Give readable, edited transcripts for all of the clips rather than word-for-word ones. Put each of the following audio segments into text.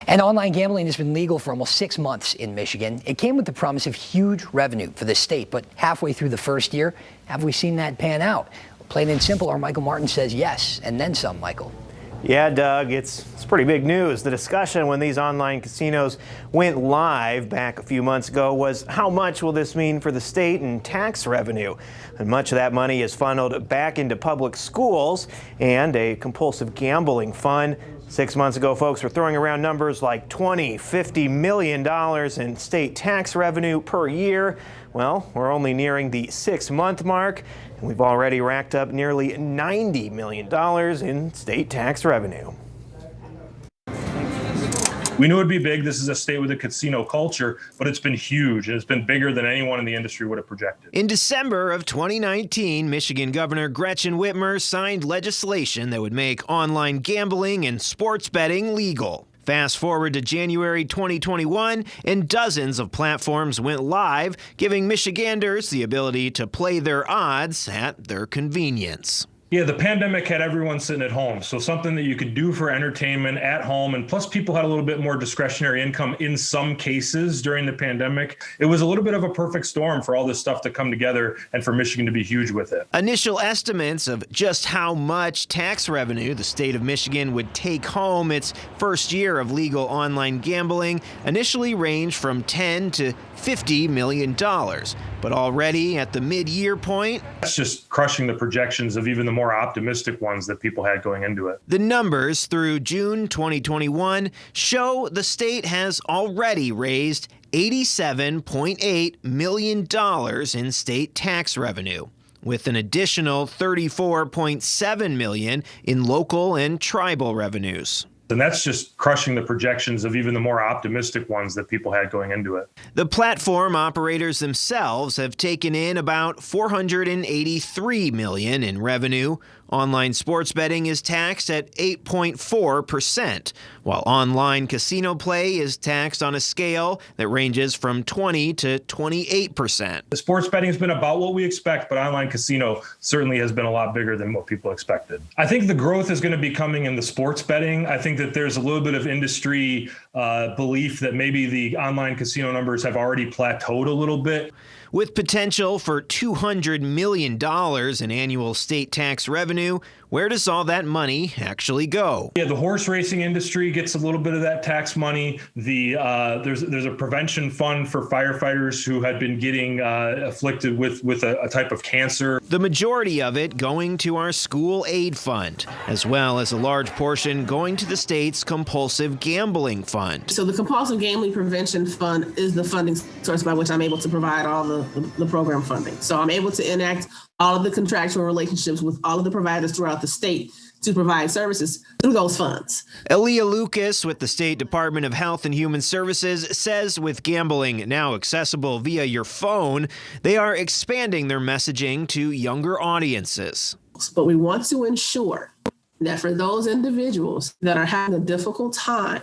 And online gambling has been legal for almost 6 months in Michigan. It came with the promise of huge revenue for the state, but halfway through the first year, have we seen that pan out? Plain and simple, our Michael Martin says yes, and then some, Michael. Yeah, Doug, it's pretty big news. The discussion when these online casinos went live back a few months ago was how much will this mean for the state and tax revenue? And much of that money is funneled back into public schools and a compulsive gambling fund. 6 months ago, folks were throwing around numbers like $20–50 million in state tax revenue per year. Well, we're only nearing the 6-month mark, and we've already racked up nearly $90 million in state tax revenue. We knew it'd be big. This is a state with a casino culture, but it's been huge, and it's been bigger than anyone in the industry would have projected. In December of 2019, Michigan Governor Gretchen Whitmer signed legislation that would make online gambling and sports betting legal. Fast forward to January 2021, and dozens of platforms went live, giving Michiganders the ability to play their odds at their convenience. Yeah, the pandemic had everyone sitting at home, so something that you could do for entertainment at home, and plus people had a little bit more discretionary income in some cases during the pandemic. It was a little bit of a perfect storm for all this stuff to come together and for Michigan to be huge with it. Initial estimates of just how much tax revenue the state of Michigan would take home its first year of legal online gambling initially ranged from $10 to $50 million. But already at the mid-year point, that's just crushing the projections of even the more optimistic ones that people had going into it. The numbers through June 2021 show the state has already raised $87.8 million in state tax revenue, with an additional $34.7 million in local and tribal revenues. And that's just crushing the projections of even the more optimistic ones that people had going into it. The platform operators themselves have taken in about $483 million in revenue. Online sports betting is taxed at 8.4%, while online casino play is taxed on a scale that ranges from 20 to 28%. The sports betting has been about what we expect, but online casino certainly has been a lot bigger than what people expected. I think the growth is going to be coming in the sports betting. I think that there's a little bit of industry belief that maybe the online casino numbers have already plateaued a little bit. With potential for $200 million in annual state tax revenue, where does all that money actually go? Yeah, the horse racing industry gets a little bit of that tax money. There's a prevention fund for firefighters who had been getting afflicted with a type of cancer. The majority of it going to our school aid fund, as well as a large portion going to the state's compulsive gambling fund. So the compulsive gambling prevention fund is the funding source by which I'm able to provide all the program funding. So I'm able to enact all of the contractual relationships with all of the providers throughout the state to provide services through those funds. Aaliyah Lucas with the State Department of Health and Human Services says with gambling now accessible via your phone, they are expanding their messaging to younger audiences. But we want to ensure that for those individuals that are having a difficult time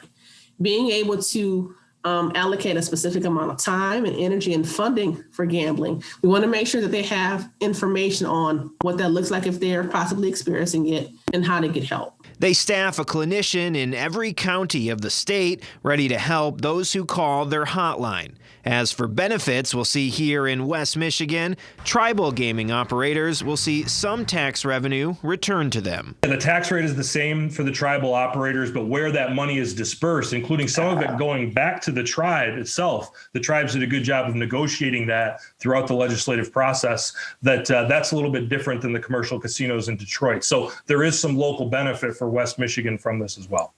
being able to allocate a specific amount of time and energy and funding for gambling, we want to make sure that they have information on what that looks like if they're possibly experiencing it and how to get help. They staff a clinician in every county of the state ready to help those who call their hotline. As for benefits, we'll see here in West Michigan, tribal gaming operators will see some tax revenue returned to them. And the tax rate is the same for the tribal operators, but where that money is dispersed, including some of it going back to the tribe itself, the tribes did a good job of negotiating that throughout the legislative process. That's a little bit different than the commercial casinos in Detroit. So there is some local benefit for West Michigan from this as well.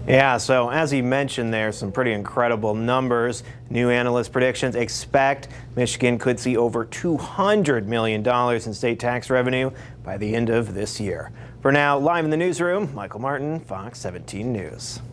Yeah, so as he mentioned there, some pretty incredible numbers. New analyst predictions expect Michigan could see over $200 million in state tax revenue by the end of this year. For now, live in the newsroom, Michael Martin, Fox 17 News.